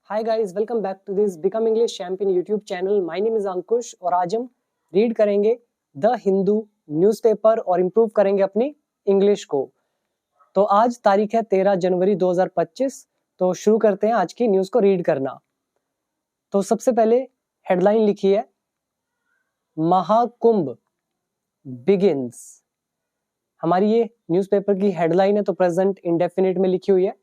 Hi guys, welcome back to this become English champion YouTube channel. My name is Ankush और आज हम read करेंगे the Hindu newspaper और improve करेंगे अपनी इंग्लिश को। तो आज तारीख है 13 जनवरी 2025। तो शुरू करते हैं आज की न्यूज़ को रीड करना। तो सबसे पहले हेडलाइन लिखी है महाकुंभ बिगिंस। हमारी ये न्यूज़पेपर की हेडलाइन है तो प्रेजेंट इंडेफिनिट में लिखी हुई है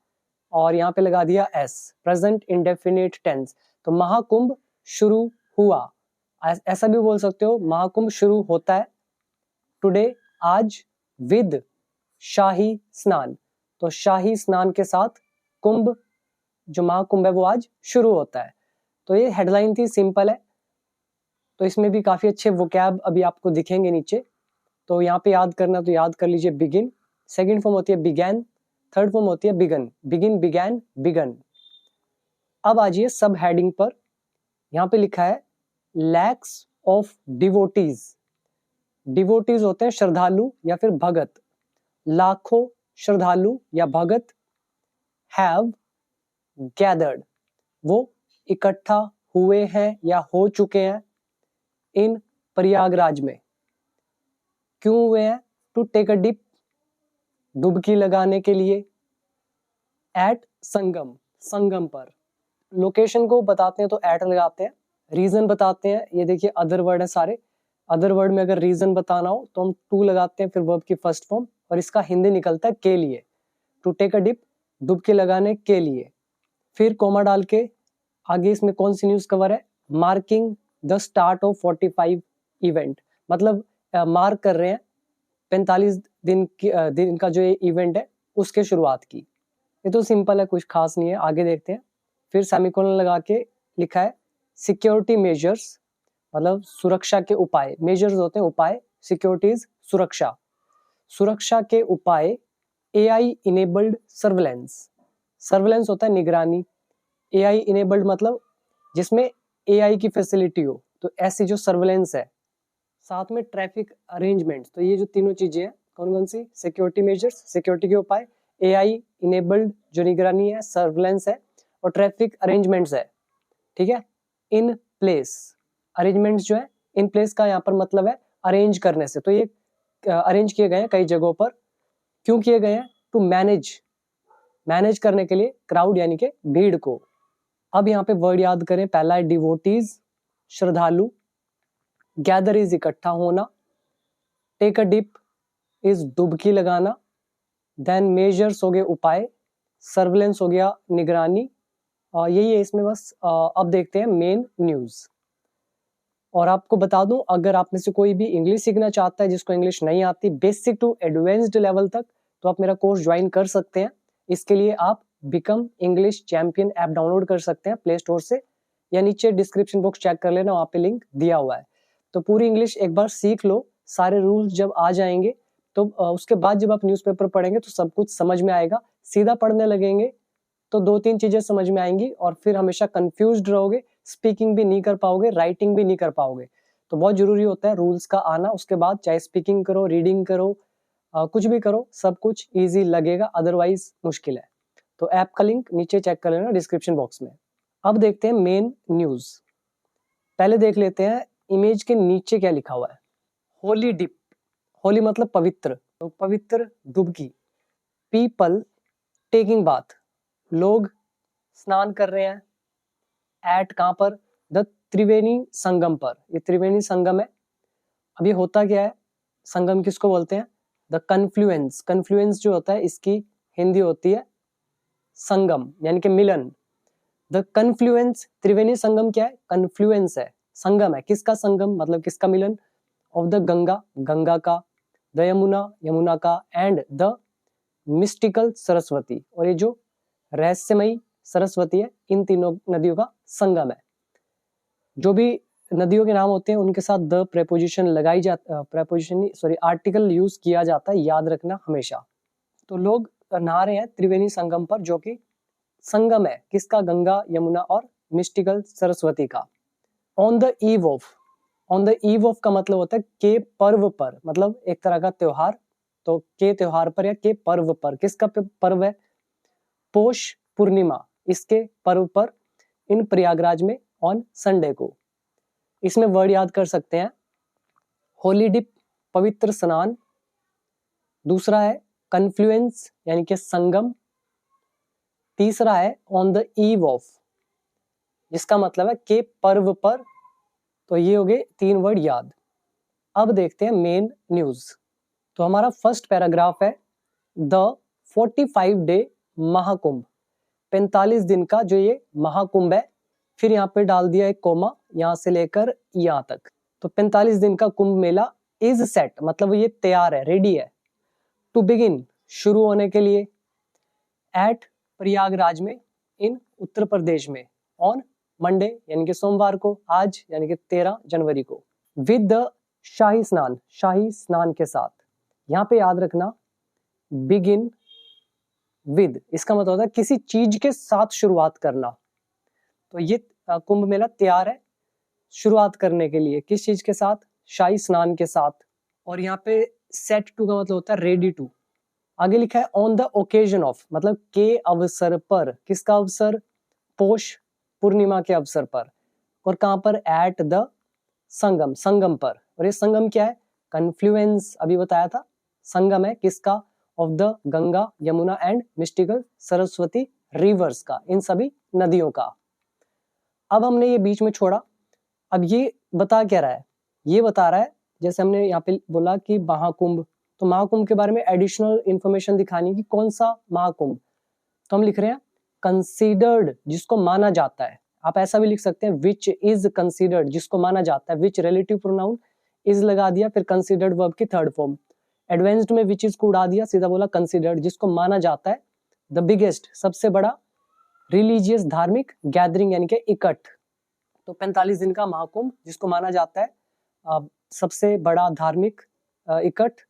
और यहाँ पे लगा दिया एस, प्रेजेंट इंडेफिनिट टेंस। तो महाकुंभ शुरू हुआ, ऐसा भी बोल सकते हो महाकुंभ शुरू होता है टुडे, आज, विद शाही स्नान। तो शाही स्नान के साथ कुंभ, जो महाकुंभ है वो आज शुरू होता है। तो ये हेडलाइन थी, सिंपल है। तो इसमें भी काफी अच्छे वोकैब अभी आपको दिखेंगे नीचे। तो यहाँ पे याद करना तो याद कर लीजिए बिगिन, सेकंड फॉर्म होती है बिगैन, थर्ड फॉर्म होती है बिगन, बिगिन, बिगैन, बिगन। अब आ जाइए सब हेडिंग पर। यहाँ पे लिखा है लैक्स ऑफ डिवोटीज। डिवोटीज होते हैं श्रद्धालु या फिर भगत। लाखों श्रद्धालु या भगत हैव गैदर्ड, वो इकट्ठा हुए हैं या हो चुके हैं इन प्रयागराज में। क्यों हुए हैं? टू टेक अ डिप, डुबकी लगाने के लिए। एट संगम, संगम पर। लोकेशन को बताते हैं तो एट लगाते हैं, रीजन बताते हैं, ये देखिए अदर वर्ड है सारे। अदर वर्ड में अगर रीजन बताना हो तो हम टू लगाते हैं, फिर वर्ब की फर्स्ट फॉर्म, और इसका हिंदी निकलता है के लिए। टू टेक अ डिप, डुबकी लगाने के लिए। फिर कोमा डाल के आगे इसमें कौन सी न्यूज कवर है? Marking the start of 45 event, मतलब मार्क कर रहे हैं 45 दिन का जो ये इवेंट है उसके शुरुआत की। ये तो सिंपल है, कुछ खास नहीं है, आगे देखते हैं। फिर सेमीकोलन लगा के लिखा है सिक्योरिटी मेजर्स, मतलब सुरक्षा के उपाय। मेजर्स होते हैं उपाय, सिक्योरिटीज सुरक्षा, सुरक्षा के उपाय। एआई इनेबल्ड सर्वेलेंस, सर्वेलेंस होता है निगरानी। एआई इनेबल्ड मतलब जिसमें एआई की फैसिलिटी हो, तो ऐसी जो सर्वेलेंस है। साथ में ट्रैफिक अरेंजमेंट, तो ये जो तीनों चीजें हैं कौन कौन सी? सिक्योरिटी मेजर्स, सिक्योरिटी के उपाय, एआई इनेबल्ड जो निगरानी है, सर्वेलेंस है, और ट्रैफिक अरेंजमेंट्स है। ठीक है, इन प्लेस, अरेंजमेंट्स जो है इन प्लेस का यहाँ पर मतलब है अरेंज करने से। तो ये अरेंज किए गए हैं कई जगहों पर। क्यों किए गए हैं? टू मैनेज, मैनेज करने के लिए क्राउड यानी कि भीड़ को। अब यहाँ पे वर्ड याद करें, पहला है डिवोटीज, श्रद्धालु। गैदर इज इकट्ठा होना। टेक अ डिप इज डुबकी लगाना। देन मेजर्स हो गए उपाय, सर्वेलेंस हो गया निगरानी। यही है इसमें बस। अब देखते हैं मेन न्यूज। और आपको बता दूं, अगर आप में से कोई भी इंग्लिश सीखना चाहता है, जिसको इंग्लिश नहीं आती, बेसिक टू एडवांस्ड लेवल तक, तो आप मेरा कोर्स ज्वाइन कर सकते हैं। इसके लिए आप become English champion app download कर सकते हैं प्ले स्टोर से, या नीचे डिस्क्रिप्शन बॉक्स चेक कर लेना, वहां पे लिंक दिया हुआ है। तो पूरी इंग्लिश एक बार सीख लो, सारे रूल्स जब आ जाएंगे तो उसके बाद जब आप न्यूज़पेपर पढ़ेंगे तो सब कुछ समझ में आएगा। सीधा पढ़ने लगेंगे तो दो तीन चीजें समझ में आएंगी और फिर हमेशा कंफ्यूज्ड रहोगे, स्पीकिंग भी नहीं कर पाओगे, राइटिंग भी नहीं कर पाओगे। तो बहुत जरूरी होता है रूल्स का आना, उसके बाद चाहे स्पीकिंग करो, रीडिंग करो, कुछ भी करो, सब कुछ इजी लगेगा, अदरवाइज मुश्किल है। तो ऐप का लिंक नीचे चेक कर लेना डिस्क्रिप्शन बॉक्स में। अब देखते हैं मेन न्यूज। पहले देख लेते हैं इमेज के नीचे क्या लिखा हुआ है। होली डिप, होली मतलब पवित्र, तो पवित्र डुबकी। पीपल टेकिंग बाथ, लोग स्नान कर रहे हैं। एट कहां पर? द त्रिवेणी संगम पर। ये त्रिवेणी संगम है। अब ये होता क्या है? संगम किसको बोलते हैं? द कन्फ्लुएंस, कन्फ्लुएंस जो होता है इसकी हिंदी होती है संगम, यानी कि मिलन। द कन्फ्लुएंस, त्रिवेणी संगम क्या है? कन्फ्लुएंस है, संगम है। किसका संगम? मतलब किसका मिलन? ऑफ द गंगा, गंगा का। द यमुना, यमुना का। एंड द मिस्टिकल सरस्वती, और ये जो रहस्यमयी सरस्वती है, इन तीनों नदियों का संगम है। जो भी नदियों के नाम होते हैं उनके साथ द प्रेपोजिशन लगाई जाती, प्रेपोजिशन सॉरी आर्टिकल यूज किया जाता है, याद रखना हमेशा। तो लोग नहा रहे हैं त्रिवेणी संगम पर, जो कि संगम है किसका? गंगा, यमुना और मिस्टिकल सरस्वती का। On the eve of, on the eve of का मतलब होता है के पर्व पर, मतलब एक तरह का त्योहार। तो के त्योहार पर या के पर्व पर, किसका पर्व है? पोष पूर्णिमा, इसके पर्व पर इन प्रयागराज में ऑन संडे को। इसमें वर्ड याद कर सकते हैं, होली डिप पवित्र स्नान, दूसरा है कन्फ्लुएंस यानी कि संगम, तीसरा है ऑन द ईव ऑफ, जिसका मतलब है के पर्व पर। तो ये हो गए 3 वर्ड याद। अब देखते हैं मेन न्यूज। तो हमारा फर्स्ट पैराग्राफ है द 45 डे महाकुंभ, 45 दिन का जो ये महाकुंभ है, फिर यहाँ पे डाल दिया एक कोमा, यहाँ से लेकर यहाँ तक। तो 45 दिन का कुंभ मेला इज सेट, मतलब ये तैयार है, रेडी है, टू बिगिन, शुरू होने के लिए, एट प्रयागराज में, इन उत्तर प्रदेश में, ऑन मंडे यानी कि सोमवार को, आज यानी कि 13 जनवरी को, विद द शाही स्नान, शाही स्नान के साथ। यहाँ पे याद रखना बिगिन विद, इसका मतलब होता है किसी चीज के साथ शुरुआत करना। तो ये कुंभ मेला तैयार है शुरुआत करने के लिए, किस चीज के साथ? शाही स्नान के साथ। और यहाँ पे सेट टू का मतलब होता है रेडी टू। आगे लिखा है ऑन द ओकेजन ऑफ, मतलब के अवसर पर, किसका अवसर? पोष पूर्णिमा के अवसर पर। और कहां पर? एट द संगम, संगम पर। और ये संगम क्या है? कन्फ्लुएंस, अभी बताया था, संगम है किसका? Of the Ganga, Yamuna and mystical Saraswati reverse का, इन सभी नदियों का। अब हमने ये बीच में छोड़ा, अब ये बता क्या रहा है? ये बता रहा है, जैसे हमने यहाँ पे बोला कि महाकुंभ, तो महाकुंभ के बारे में एडिशनल इंफॉर्मेशन दिखानी कि कौन सा महाकुंभ। तो हम लिख रहे हैं कंसीडर्ड, जिसको माना जाता है। आप ऐसा भी लिख सकते हैं विच इज कंसीडर्ड, जिसको माना जाता है। विच रिलेटिव प्रोनाउन, इज लगा दिया, फिर कंसीडर्ड वर्ब की थर्ड फॉर्म। एडवांस्ड में विच इज को उड़ा दिया, सीधा बोला कंसीडर्ड, जिसको माना जाता है। द बिगेस्ट, सबसे बड़ा। रिलीजियस, धार्मिक। गैदरिंग यानी कि इकट्ठ। तो 45 दिन का महाकुंभ, जिसको माना जाता है सबसे बड़ा धार्मिक इकट्ठ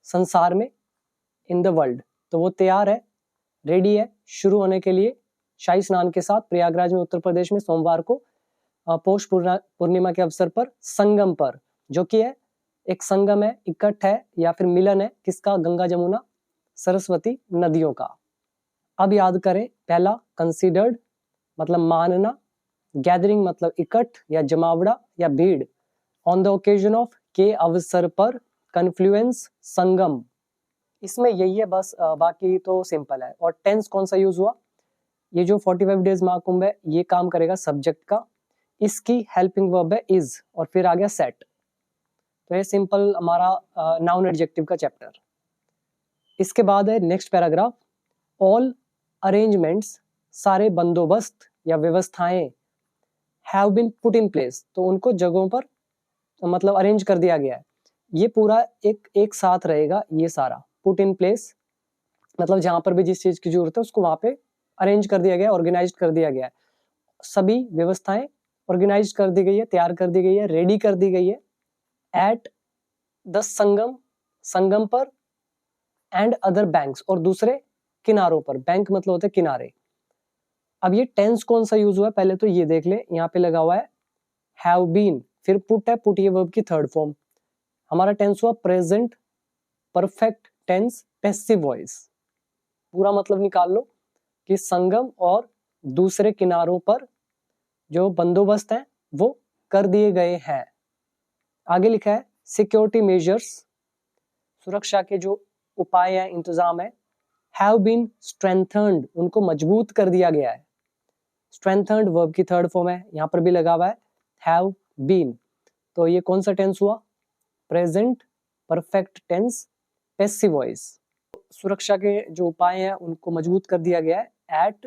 संसार में, इन द वर्ल्ड। तो वो तैयार है, रेडी है शुरू होने के लिए शाही स्नान के साथ प्रयागराज में, उत्तर प्रदेश में, सोमवार को, पौष पूर्णिमा के अवसर पर, संगम पर, जो कि है एक संगम है, इकट्ठ है या फिर मिलन है, किसका? गंगा जमुना सरस्वती नदियों का। अब याद करें, पहला कंसीडर्ड मतलब मानना, गैदरिंग मतलब इकट्ठ या जमावड़ा या भीड़, ऑन द ओकेजन ऑफ के अवसर पर, कन्फ्लुएंस संगम। इसमें यही है बस, बाकी तो सिंपल है। और टेंस कौन सा यूज हुआ? ये जो 45 डेज महाकुंभ है, ये काम करेगा सब्जेक्ट का, इसकी हेल्पिंग वर्ब है इज, और फिर आ गया सेट। तो ये सिंपल हमारा नाउन एडजेक्टिव का चैप्टर। इसके बाद है नेक्स्ट पैराग्राफ, ऑल अरेंजमेंट्स, सारे बंदोबस्त या व्यवस्थाएं, have been put in place, तो उनको जगहों पर मतलब अरेंज कर दिया गया है। ये पूरा एक साथ रहेगा, ये सारा पुट इन प्लेस मतलब जहां पर भी जिस चीज की जरूरत है उसको वहां पे अरेंज कर दिया गया, ऑर्गेनाइज कर दिया गया है। सभी व्यवस्थाएं ऑर्गेनाइज कर दी गई है, तैयार कर दी गई है, रेडी कर दी गई है। एट द संगम, संगम पर, एंड अदर बैंक्स, और दूसरे किनारों पर। बैंक मतलब होते हैं किनारे। अब ये टेंस कौन सा यूज हुआ है पहले तो ये देख ले, यहाँ पे लगा हुआ है हैव बीन, फिर पुट है, पुट ये वर्ब की थर्ड फॉर्म। हमारा टेंस हुआ present perfect tense passive voice. पूरा मतलब निकाल लो कि संगम और दूसरे किनारों पर जो बंदोबस्त है वो कर दिए गए हैं। आगे लिखा है सिक्योरिटी मेजर्स, सुरक्षा के जो उपाय है, इंतजाम है, हैव बीन स्ट्रेंथन्ड, उनको मजबूत कर दिया गया है। स्ट्रेंथन्ड वर्ब की थर्ड फॉर्म है, यहाँ पर भी लगा हुआ है हैव बीन। तो ये कौन सा टेंस हुआ? Present perfect tense passive voice. सुरक्षा के जो उपाय हैं उनको मजबूत कर दिया गया है। एट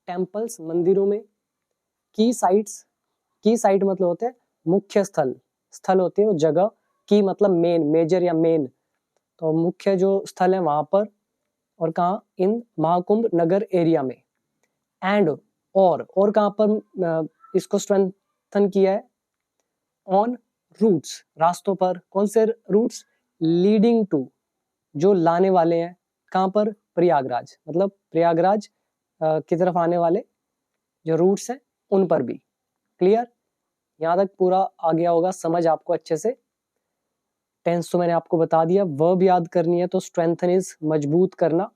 टेम्पल्स, मंदिरों में। की साइट्स, की साइट मतलब होते हैं मुख्य स्थल, स्थल होते हैं वो जगह। की मतलब मेन, मेजर या मेन, तो मुख्य जो स्थल है वहां पर। और कहाँ? इन महाकुंभ नगर एरिया में। एंड और कहाँ पर इसको स्ट्रेंथन किया है? ऑन रूट्स, रास्तों पर। कौन से रूट्स? लीडिंग टू, जो लाने वाले हैं, कहाँ पर? प्रयागराज, मतलब प्रयागराज की तरफ आने वाले जो रूट्स हैं उन पर भी। क्लियर? यहाँ तक पूरा आ गया होगा समझ आपको अच्छे से। टेंस तो मैंने आपको बता दिया। वर्ब याद करनी है तो स्ट्रेंथन इज मजबूत करना।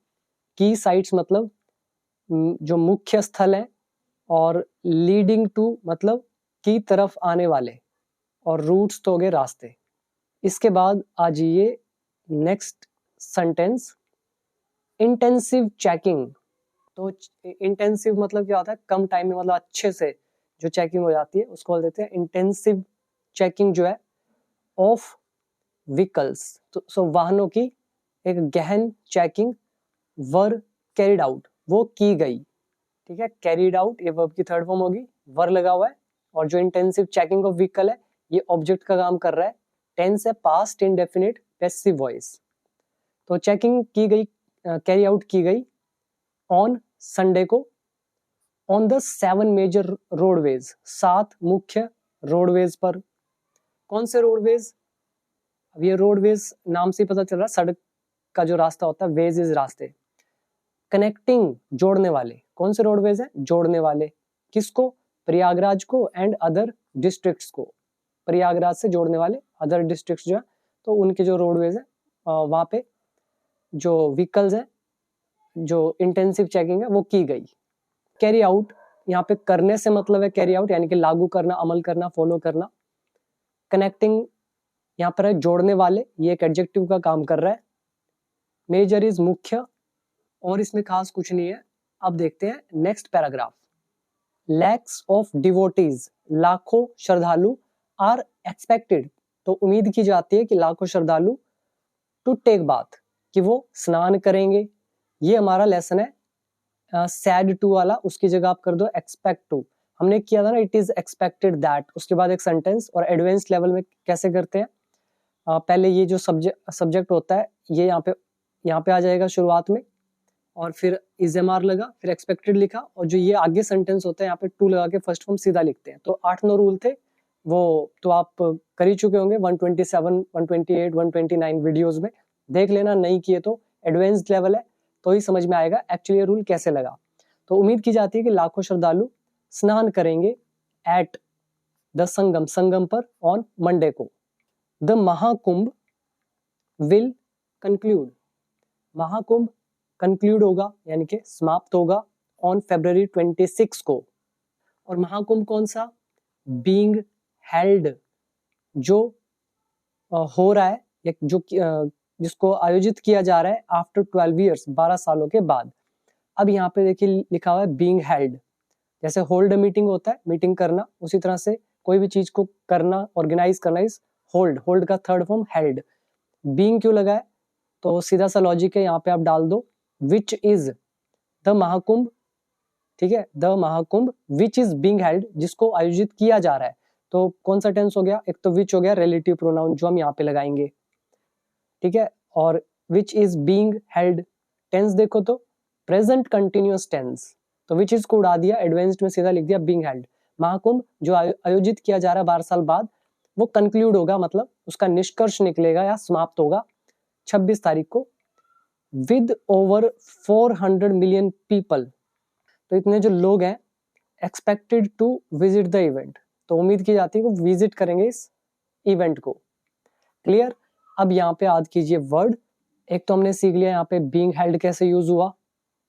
की साइट्स मतलब जो मुख्य स्थल है, और लीडिंग टू मतलब की तरफ आने वाले, और रूट्स तो हो गए रास्ते। इसके बाद आ जाइए नेक्स्ट सेंटेंस, इंटेंसिव चेकिंग। तो इंटेंसिव मतलब क्या होता है, कम टाइम में मतलब अच्छे से जो चेकिंग हो जाती है उसको बोल देते हैं इंटेंसिव चेकिंग जो है ऑफ व्हीकल्स। तो सो वाहनों की एक गहन चेकिंग वर कैरिड आउट, वो की गई। ठीक है, कैरिड आउट ये वर्ब की थर्ड फॉर्म होगी, वर लगा हुआ है, और जो इंटेंसिव चेकिंग ऑफ व्हीकल है ये ऑब्जेक्ट का काम कर रहा है, टेंस है पास्ट इंडेफिनिट पैसिव वॉइस। तो चेकिंग की गई, कैरी आउट की गई ऑन संडे को, ऑन द 7 मेजर रोडवेज, 7 मुख्य रोडवेज पर। कौन से रोडवेज, अब ये रोडवेज नाम से पता चल रहा है सड़क का जो रास्ता होता है, वेज इज रास्ते, कनेक्टिंग जोड़ने वाले। कौन से रोडवेज है, जोड़ने वाले, किसको, प्रयागराज को एंड अदर डिस्ट्रिक्ट्स को, प्रयागराज से जोड़ने वाले अदर डिस्ट्रिक्ट्स जो है, तो उनके जो रोडवेज है वहां पे जो व्हीकल्स है, जो इंटेंसिव चेकिंग है वो की गई। कैरी आउट यहाँ पे करने से मतलब है कैरी आउट यानी कि लागू करना, अमल करना, फॉलो करना। कनेक्टिंग यहाँ पर है जोड़ने वाले, ये एक एडजेक्टिव का काम कर रहा है। मेजर इज मुख्य, और इसमें खास कुछ नहीं है। अब देखते हैं next paragraph, lakhs of devotees, लाखों श्रद्धालु, आर एक्सपेक्टेड, तो उम्मीद की जाती है कि लाखों श्रद्धालु, टू टेक बाथ, कि वो स्नान करेंगे। ये हमारा लेसन है सैड टू वाला, उसकी जगह आप कर दो एक्सपेक्ट टू। हमने किया था ना इट इज एक्सपेक्टेड दैट, उसके बाद एक सेंटेंस। और एडवांस्ड लेवल में कैसे करते हैं, पहले ये जो सब्जेक्ट होता है ये यहाँ पे आ जाएगा शुरुआत में, और फिर इजएमआर लगा, फिर एक्सपेक्टेड लिखा, और जो ये आगे सेंटेंस होता है यहाँ पे टू लगा के फर्स्ट फॉर्म सीधा लिखते हैं। तो 8-9 रूल थे, वो तो आप कर ही चुके होंगे 127, 128, 129 वीडियोस में, देख लेना। नहीं किए तो एडवांस्ड लेवल है तो ही समझ में आएगा एक्चुअली ये रूल कैसे लगा। तो उम्मीद की जाती है कि लाखों श्रद्धालु स्नान करेंगे एट द संगम, संगम पर, ऑन मंडे को। The Mahakumbh will conclude, Mahakumbh conclude होगा यानी कि समाप्त होगा ऑन February 26 को। और महाकुंभ कौन सा, बीइंग हेल्ड, जो हो रहा है या जो जिसको आयोजित किया जा रहा है आफ्टर 12 ईयर्स, 12 सालों के बाद। अब यहाँ पे देखिए लिखा हुआ है बीइंग हेल्ड, जैसे होल्ड मीटिंग होता है, मीटिंग करना, उसी तरह से कोई भी चीज को करना, ऑर्गेनाइज करना इज होल्ड, होल्ड का थर्ड फॉर्म हेल्ड। बीइंग क्यों लगा है, तो सीधा सा लॉजिक है, यहाँ पे आप डाल दो विच इज द महाकुंभ, ठीक है, the Mahakumbh which is being held, जिसको आयोजित किया जा रहा है। तो कौन सा टेंस हो गया, एक तो विच हो गया रिलेटिव प्रोनाउन जो हम यहाँ पे लगाएंगे, ठीक है, और which is being held tense देखो तो प्रेजेंट कंटिन्यूअस टेंस, तो विच इज को उड़ा दिया, एडवांस्ड में सीधा लिख दिया बीइंग हेल्ड। महाकुंभ जो आयोजित किया जा रहा है 12 साल बाद, वो कंक्लूड होगा, मतलब उसका निष्कर्ष निकलेगा या समाप्त होगा 26 तारीख को, विद ओवर 400 मिलियन पीपल, तो इतने जो लोग हैं expected to visit the event, तो उम्मीद की जाती है कि विजिट करेंगे इस इवेंट को। क्लियर। अब यहाँ पे याद कीजिए वर्ड, एक तो हमने सीख लिया यहाँ पे बीइंग हेल्ड कैसे यूज हुआ,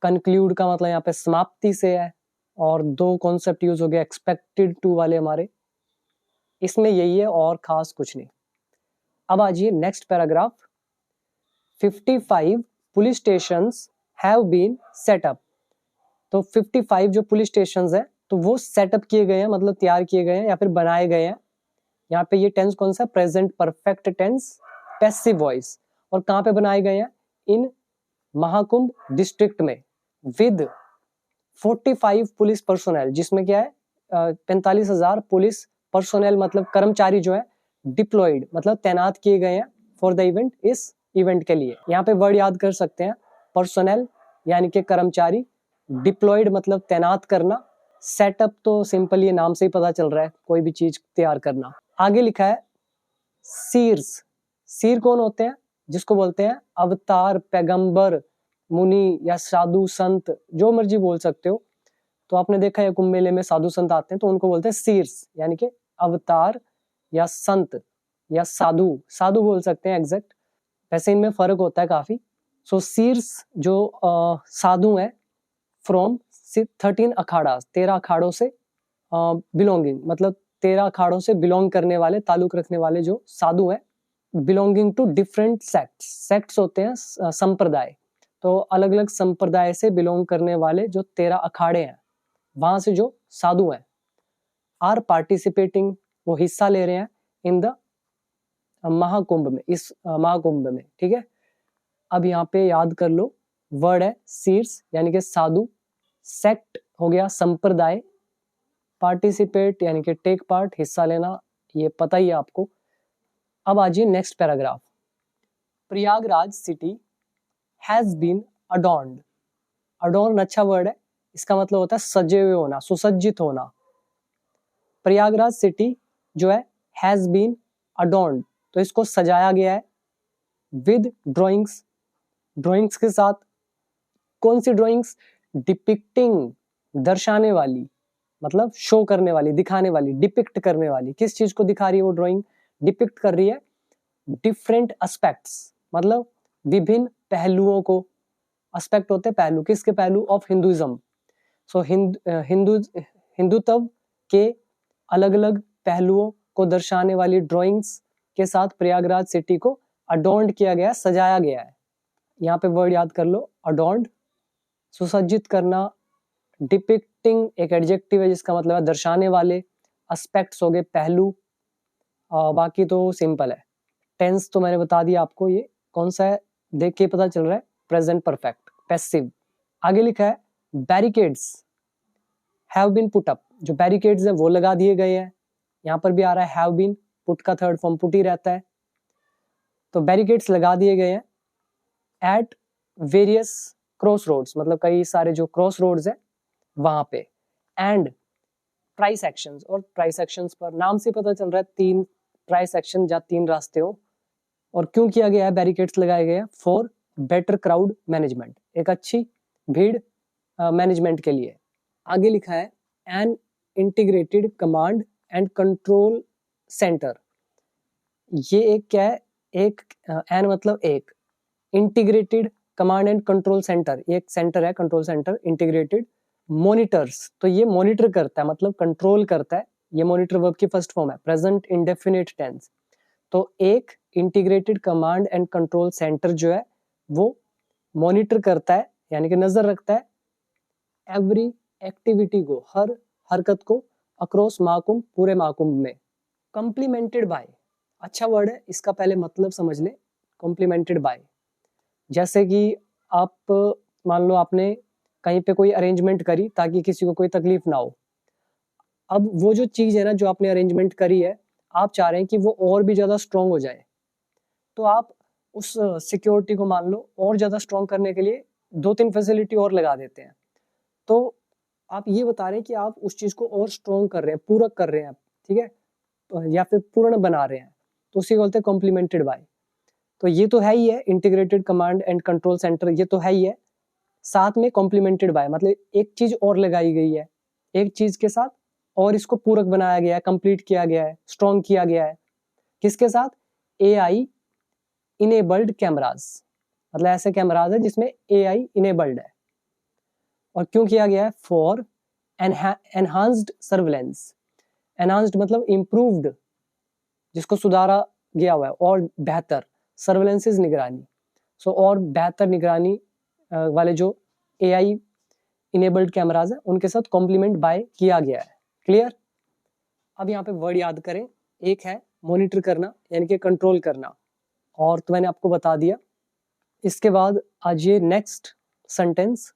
कंक्लूड का मतलब यहाँ पे समाप्ति से है, और 2 कॉन्सेप्ट यूज हो गए एक्सपेक्टेड टू वाले हमारे, इसमें यही है और खास कुछ नहीं। अब आ जाइए next paragraph, 55 police stations have been set up, तो 55 जो पुलिस स्टेशंस है तो वो सेटअप किए गए हैं, मतलब तैयार किए गए हैं या फिर बनाए गए हैं। यहाँ पे ये टेंस कौन सा, present perfect tense passive voice, और कहाँ पे बनाए गए हैं, इन महाकुंभ डिस्ट्रिक्ट में, विद 45 पुलिस पर्सोनेल, जिसमें क्या है 45,000 पुलिस पर्सोनेल मतलब कर्मचारी जो है डिप्लॉयड मतलब तैनात किए गए हैं फॉर द इवेंट, इस इवेंट के लिए। यहाँ पे वर्ड याद कर सकते हैं, पर्सोनेल यानी कि कर्मचारी, डिप्लॉयड मतलब तैनात करना, सेटअप तो सिंपल ये नाम से ही पता चल रहा है कोई भी चीज तैयार करना। आगे लिखा है सीर्स, सीर कौन होते हैं, जिसको बोलते हैं अवतार, पैगंबर, मुनि या साधु संत, जो मर्जी बोल सकते हो। तो आपने देखा है कुंभ मेले में साधु संत आते हैं तो उनको बोलते हैं सीर्स, यानी कि अवतार या संत या साधु, साधु बोल सकते हैं एग्जैक्ट, वैसे इनमें फर्क होता है काफी। सो सीर्स जो साधु हैं फ्रॉम 13 अखाड़ा, 13 अखाड़ों से बिलोंगिंग, मतलब 13 अखाड़ों से बिलोंग करने वाले, ताल्लुक रखने वाले जो साधु हैं, belonging to different sects, sects होते हैं संप्रदाय, तो अलग अलग संप्रदाय से बिलोंग करने वाले जो 13 अखाड़े हैं, वहां से जो साधु हैं, आर पार्टिसिपेटिंग, वो हिस्सा ले रहे हैं इन द महाकुंभ में, इस महाकुंभ में, ठीक है। अब यहाँ पे याद कर लो, वर्ड है सीर्स यानी कि साधु, सेक्ट हो गया संप्रदाय, पार्टिसिपेट यानी कि टेक पार्ट, हिस्सा लेना, ये पता ही है आपको। अब आ जाइए next paragraph. Prayagraj city has been adorned, adorn अच्छा वर्ड है, इसका मतलब होता है सजे हुए होना, सुसज्जित होना। प्रयागराज सिटी जो है हैज बीन अडॉर्न्ड, तो इसको सजाया गया है विद ड्राइंग्स, ड्राइंग्स के साथ। कौन सी ड्राइंग्स? डिपिक्टिंग, दर्शाने वाली, मतलब शो करने वाली, दिखाने वाली, डिपिक्ट करने वाली। किस चीज को दिखा रही है वो ड्राइंग? डिपिक्ट कर रही है डिफरेंट एस्पेक्ट्स, मतलब विभिन्न पहलुओं को। एस्पेक्ट होते हैं पहलू, किसके पहलू? Of Hinduism. सो हिंदुत्व के अलग अलग पहलुओं को दर्शाने वाली ड्राइंग्स के साथ प्रयागराज सिटी को अडॉर्न्ड किया गया, सजाया गया है। यहाँ पे वर्ड याद कर लो, अडॉर्न्ड, सुसज्जित करना, डिपिक्टिंग एक एडजेक्टिव है जिसका मतलब है दर्शाने वाले, एस्पेक्ट्स हो गए पहलू, बाकी तो सिंपल है। टेंस तो मैंने बता दिया आपको, ये कौन सा है देख के पता चल रहा है, प्रेजेंट परफेक्ट, पैसिव। आगे लिखा है barricades have been put up, जो बैरिकेड्स है वो लगा दिए गए हैं। यहाँ पर भी आ रहा है हैव बीन, पुट का थर्ड फॉर्म पुट ही रहता है, तो बैरिकेड्स लगा दिए गए हैं एट वेरियस क्रॉस रोड्स, मतलब कई सारे जो क्रॉस रोड्स है वहां पे। एंड ट्राई सेक्शंस, और ट्राई सेक्शंस पर नाम से पता चल रहा है 3 ट्राई सेक्शन या 3 रास्ते हो। और क्यों किया गया है बैरिकेड्स लगाए गए हैं? फॉर बेटर क्राउड मैनेजमेंट, एक अच्छी भीड़ मैनेजमेंट के लिए। आगे लिखा है an integrated command and control centre, ये एक क्या है? एक एन मतलब एक, integrated command and control centre, एक सेंटर है कंट्रोल सेंटर, इंटीग्रेटेड मॉनिटर्स, तो ये मॉनिटर करता है, मतलब कंट्रोल करता है। ये मॉनिटर वर्ब की फर्स्ट फॉर्म है, प्रेजेंट इंडेफिनिट टेंस। तो एक integrated command and control centre जो है वो मॉनिटर करता है, यानी कि नजर रखता है एवरी एक्टिविटी को, हर हरकत को, अक्रॉस महाकुंभ, पूरे महाकुंभ में। कॉम्प्लीमेंटेड बाय, अच्छा वर्ड है, इसका पहले मतलब समझ ले। कॉम्प्लीमेंटेड बाय, जैसे कि आप मान लो आपने कहीं पे कोई अरेंजमेंट करी ताकि किसी को कोई तकलीफ ना हो। अब वो जो चीज है ना जो आपने अरेंजमेंट करी है, आप चाह रहे हैं कि वो और भी ज्यादा स्ट्रांग हो जाए, तो आप उस सिक्योरिटी को मान लो और ज्यादा स्ट्रांग करने के लिए 2-3 फैसिलिटी और लगा देते हैं। तो आप ये बता रहे हैं कि आप उस चीज को और स्ट्रांग कर रहे हैं, पूरक कर रहे हैं, ठीक है, या फिर पूर्ण बना रहे हैं, तो उसी को बोलते हैं कॉम्प्लीमेंटेड बाय। तो ये तो है ही है integrated command and control centre, ये तो है ही है, साथ में कॉम्प्लीमेंटेड बाय मतलब एक चीज और लगाई गई है, एक चीज के साथ और इसको पूरक बनाया गया है, कंप्लीट किया गया है, स्ट्रॉन्ग किया गया है। किसके साथ? AI इनेबल्ड कैमराज, मतलब ऐसे कैमराज है जिसमें AI इनेबल्ड है। और क्यों किया गया है? फॉर एनहांस्ड सर्विलेंस, एनहांस्ड मतलब इम्प्रूव्ड, जिसको सुधारा गया हुआ है, और बेहतर, सर्विलेंस इज निगरानी, सो और बेहतर निगरानी वाले जो AI इनेबल्ड कैमराज है उनके साथ कॉम्प्लीमेंट बाय किया गया है। क्लियर? अब यहाँ पे वर्ड याद करें, एक है मॉनिटर करना यानी कि कंट्रोल करना, और तो मैंने आपको बता दिया। इसके बाद आज ये next sentence,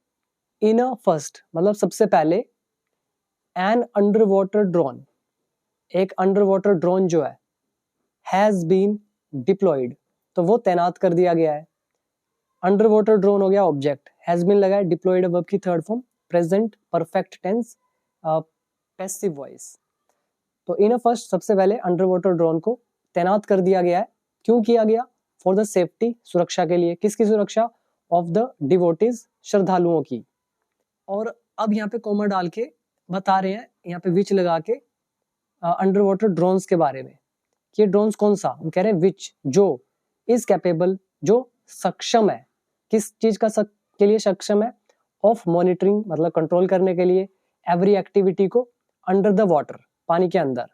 in a first मतलब सबसे पहले, एन अंडर वाटर ड्रोन, एक अंडर वाटर ड्रोन जो है, हैज बीन डिप्लॉयड, तो वो तैनात कर दिया गया है। अंडर वाटर ड्रोन हो गया ऑब्जेक्ट, हैज बीन लगा है, डिप्लॉयड वर्ब की third form, present perfect tense, passive voice. तो इन अ फर्स्ट सबसे पहले अंडर वाटर ड्रोन को तैनात कर दिया गया है। क्यों किया गया? फॉर द सेफ्टी, सुरक्षा के लिए। किसकी सुरक्षा? ऑफ द डिवोटीज, श्रद्धालुओं की। और अब यहाँ पे कॉमा डाल के बता रहे हैं, यहाँ पे विच लगा के अंडर वाटर ड्रोन्स के बारे में। ये ड्रोन्स कौन सा? हम कह रहे हैं विच, जो, इज कैपेबल, जो सक्षम है, किस चीज का के लिए सक्षम है? ऑफ मॉनिटरिंग मतलब कंट्रोल करने के लिए एवरी एक्टिविटी को अंडर द वाटर पानी के अंदर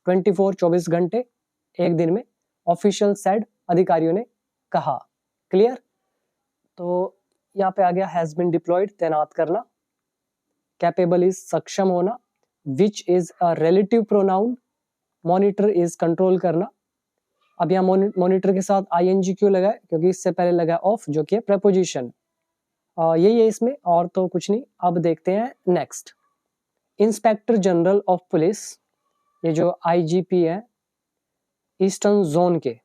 24 घंटे एक दिन में ऑफिशियल सेड अधिकारियों ने कहा। क्लियर। तो यहाँ पे आ गया हैज बीन डिप्लॉयड तैनात करना, कैपेबल इज सक्षम होना, which is a relative pronoun, monitor is control करना। अब यहाँ मॉनिटर के साथ आईएनजी क्यों लगा है, क्योंकि इससे पहले लगा ऑफ जो कि है प्रेपोजिशन। यही है इसमें और तो कुछ नहीं। अब देखते हैं next. Inspector general of police, ये जो आईजीपी है ईस्टर्न जोन के,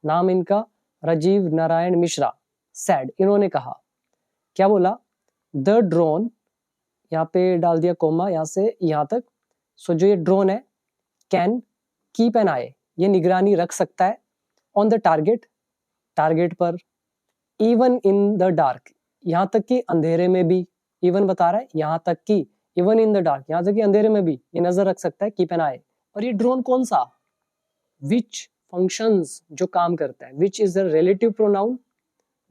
नाम इनका राजीव नारायण मिश्रा, सेड इन्होंने कहा, क्या बोला, द ड्रोन, यहाँ पे डाल दिया कोमा यहाँ से यहाँ तक। सो जो ये ड्रोन है कैन कीप एन आई, ये निगरानी रख सकता है, ऑन द टारगेट, टारगेट पर, इवन इन द डार्क, यहाँ तक कि अंधेरे में भी, इवन बता रहा है यहाँ तक कि, इवन इन द डार्क यहाँ तक कि अंधेरे में भी ये नजर रख सकता है, कीप एन आई। और ये ड्रोन कौन सा, विच फंक्शंस जो काम करता है, which is the relative pronoun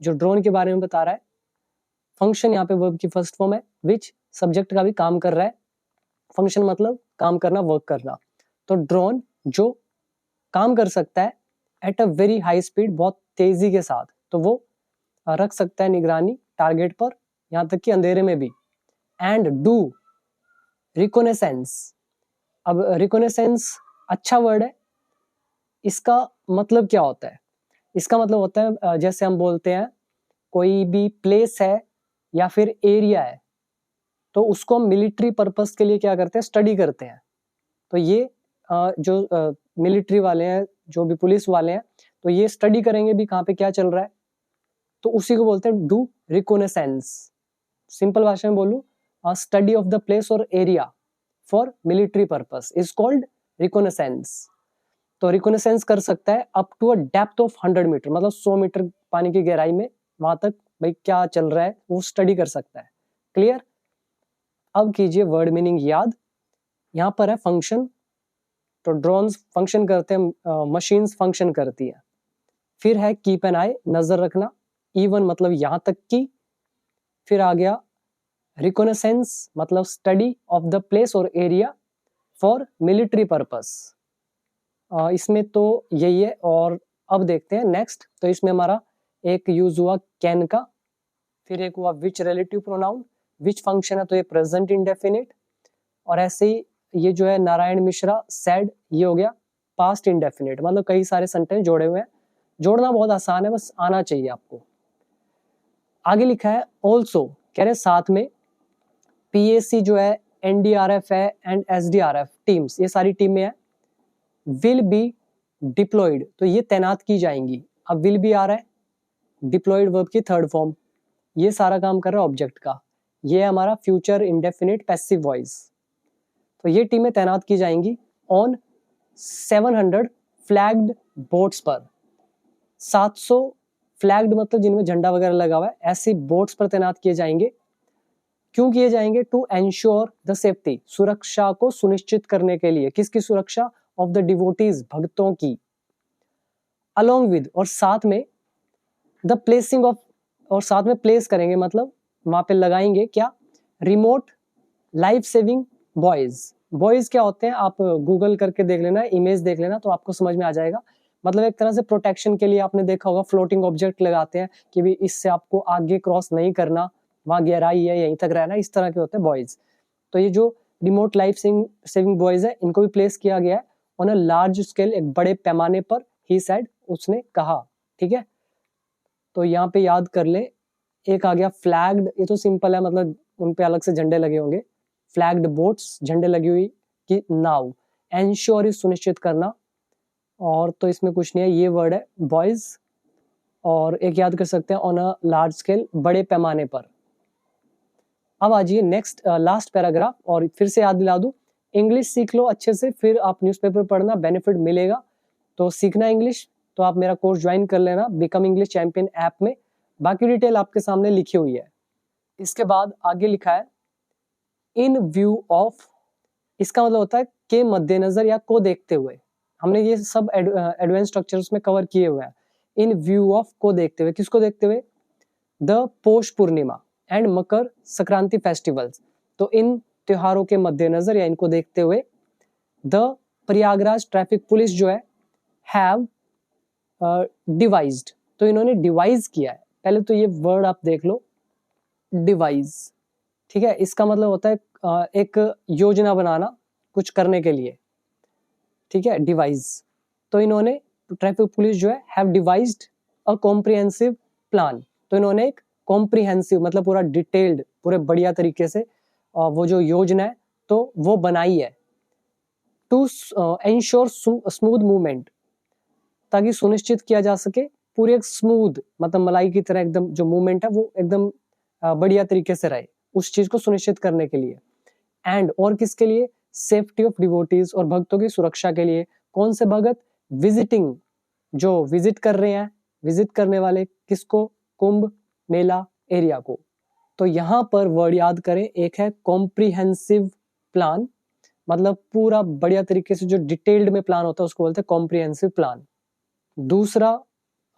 जो ड्रोन के बारे में बता रहा है, फंक्शन यहाँ पे वर्ब की फर्स्ट फॉर्म है, विच सब्जेक्ट का भी काम कर रहा है, फंक्शन मतलब काम करना, वर्क करना। तो ड्रोन जो काम कर सकता है at a very high speed, बहुत तेजी के साथ, तो वो रख सकता है निगरानी टारगेट पर, यहाँ तक कि अंधेरे में भी। एंड डू रिकोनेसेंस, अब रिकोनेसेंस अच्छा वर्ड है, इसका मतलब क्या होता है, इसका मतलब होता है जैसे हम बोलते हैं कोई भी प्लेस है या फिर एरिया है तो उसको हम मिलिट्री पर्पस के लिए क्या करते हैं, स्टडी करते हैं। तो ये जो मिलिट्री वाले हैं, जो भी पुलिस वाले हैं, तो ये स्टडी करेंगे भी कहाँ पे क्या चल रहा है, तो उसी को बोलते हैं डू रिकोनेसेंस। सिंपल भाषा में बोलूं, स्टडी ऑफ द प्लेस और area for military purpose is called reconnaissance. तो रिकोनेसेंस कर सकता है up to a depth of 100 metre, मतलब 100 मीटर पानी की गहराई में, वहां तक भाई क्या चल रहा है वो स्टडी कर सकता है। क्लियर। अब कीजिए वर्ड मीनिंग याद। यहाँ पर है फंक्शन, तो ड्रोन्स फंक्शन करते हैं, मशीन्स फंक्शन करती है। फिर है कीप एन आई, नजर रखना, इवन मतलब यहां तक की। फिर आ गया रिकोनेसेंस मतलब स्टडी ऑफ द प्लेस और एरिया फॉर मिलिट्री पर्पस। इसमें तो यही है। और अब देखते हैं नेक्स्ट। तो इसमें हमारा एक यूज हुआ कैन का, फिर एक हुआ विच रिलेटिव प्रोनाउन, विच फंक्शन है तो ये प्रेजेंट इंडेफिनिट, और ऐसे ही ये जो है नारायण मिश्रा सेड, ये हो गया पास्ट इंडेफिनिट। मतलब कई सारे सेंटेंस जोड़े हुए हैं, जोड़ना बहुत आसान है, बस आना चाहिए आपको। आगे लिखा है ऑल्सो, कह रहे साथ में, पीएसी जो है, एनडीआरएफ है एंड एसडीआरएफ टीम्स, ये सारी टीमें हैं, विल बी डिप्लॉयड, तो ये तैनात की जाएंगी। अब विल बी आ रहा है, डिप्लॉयड वर्ब की थर्ड फॉर्म, ये सारा काम कर रहा है ऑब्जेक्ट का, ये है हमारा फ्यूचर इंडेफिनिट पैसिव वॉइस। तो ये टीमें तैनात की जाएंगी ऑन 700 फ्लैग्ड बोट्स पर, 700 फ्लैग्ड मतलब जिनमें झंडा वगैरह लगा हुआ है, ऐसी बोट्स पर तैनात किए जाएंगे। क्यों किए जाएंगे, टू एंश्योर द सेफ्टी, सुरक्षा को सुनिश्चित करने के लिए। किसकी सुरक्षा, ऑफ द डिवोटीज, भक्तों की। अलोंग विद, और साथ में, द प्लेसिंग ऑफ, और साथ में प्लेस करेंगे मतलब वहां पे लगाएंगे क्या, remote life saving boys. Boys क्या होते हैं आप गूगल करके देख लेना, इमेज देख लेना तो आपको समझ में आ जाएगा। मतलब एक तरह से प्रोटेक्शन के लिए आपने देखा होगा फ्लोटिंग ऑब्जेक्ट लगाते हैं कि भी इससे आपको आगे क्रॉस नहीं करना, वहां गहराई है यहीं तक रहना, इस तरह के होते हैं बॉयज। तो ये जो रिमोट लाइफ सेविंग बॉयज है इनको भी प्लेस किया गया है ऑन अ लार्ज स्केल, एक बड़े पैमाने पर, ही सेड, उसने कहा। ठीक है, तो यहाँ पे याद कर ले। एक आ गया फ्लैग्ड, ये तो सिंपल है, मतलब उन पे अलग से झंडे लगे होंगे। फ्लैग्ड बोट्स, झंडे लगी हुई कि नाव। एंश्योर इज सुनिश्चित करना, और तो इसमें कुछ नहीं है, ये वर्ड है बॉयज। और एक याद कर सकते हैं ऑन अ लार्ज स्केल, बड़े पैमाने पर। अब आ जाइए नेक्स्ट लास्ट पैराग्राफ, और फिर से याद दिला दूं, इंग्लिश सीख लो अच्छे से, फिर आप न्यूज़पेपर पढ़ना, बेनिफिट मिलेगा। तो सीखना इंग्लिश तो आप मेरा कोर्स ज्वाइन कर लेना बिकम इंग्लिश चैंपियन ऐप में, बाकी डिटेल आपके सामने लिखी हुई है। इसके बाद आगे लिखा है इन व्यू ऑफ, इसका मतलब होता है के मद्देनजर या को देखते हुए। हमने ये सब एडवांस स्ट्रक्चर्स में कवर किए हुए हैं। इन व्यू ऑफ, को देखते हुए, किसको देखते हुए, the Paush Purnima, and Makar Sankranti festivals. तो इन त्योहारों के मद्देनजर या इनको देखते हुए द प्रयागराज ट्रैफिक पुलिस जो है हैव डिवाइज्ड, तो इन्होंने डिवाइज किया है। पहले तो ये वर्ड आप देख लो, डिवाइज, ठीक है, इसका मतलब होता है एक योजना बनाना कुछ करने के लिए, ठीक है, डिवाइज। तो इन्होंने ट्रैफिक पुलिस जो है have devised a comprehensive plan, तो इन्होंने एक कॉम्प्रिहेंसिव मतलब पूरा डिटेल्ड, पूरे बढ़िया तरीके से वो जो योजना है तो वो बनाई है, टू एंश्योर स्मूथ मूवमेंट, ताकि सुनिश्चित किया जा सके पूरी एक स्मूथ मतलब मलाई की तरह एकदम जो मूवमेंट है वो एकदम बढ़िया तरीके से रहे, उस चीज को सुनिश्चित करने के लिए। एंड और किसके लिए, सेफ्टी ऑफ डिवोटीज, और भक्तों की सुरक्षा के लिए। कौन से भगत, विजिटिंग, जो विजिट कर रहे हैं, विजिट करने वाले किसको, कुंभ मेला एरिया को। तो यहाँ पर वर्ड याद करें, एक है कॉम्प्रिहेंसिव प्लान, मतलब पूरा बढ़िया तरीके से जो डिटेल्ड में प्लान होता है उसको बोलते हैं कॉम्प्रिहेंसिव प्लान। दूसरा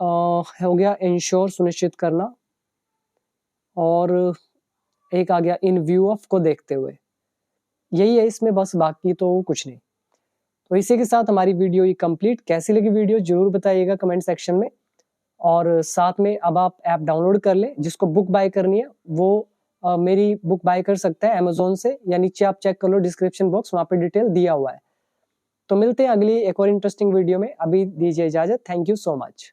हो गया इंश्योर, सुनिश्चित करना, और एक आ गया इन व्यू ऑफ, को देखते हुए। यही है इसमें बस, बाकी तो कुछ नहीं। तो इसी के साथ हमारी वीडियो ये कंप्लीट। कैसी लगी वीडियो जरूर बताइएगा कमेंट सेक्शन में, और साथ में अब आप ऐप डाउनलोड कर लें। जिसको बुक बाय करनी है वो मेरी बुक बाय कर सकता है अमेजोन से, या नीचे आप चेक कर लो डिस्क्रिप्शन बॉक्स, वहां पे डिटेल दिया हुआ है। तो मिलते हैं अगली एक और इंटरेस्टिंग वीडियो में, अभी दीजिए इजाजत। Thank you so much.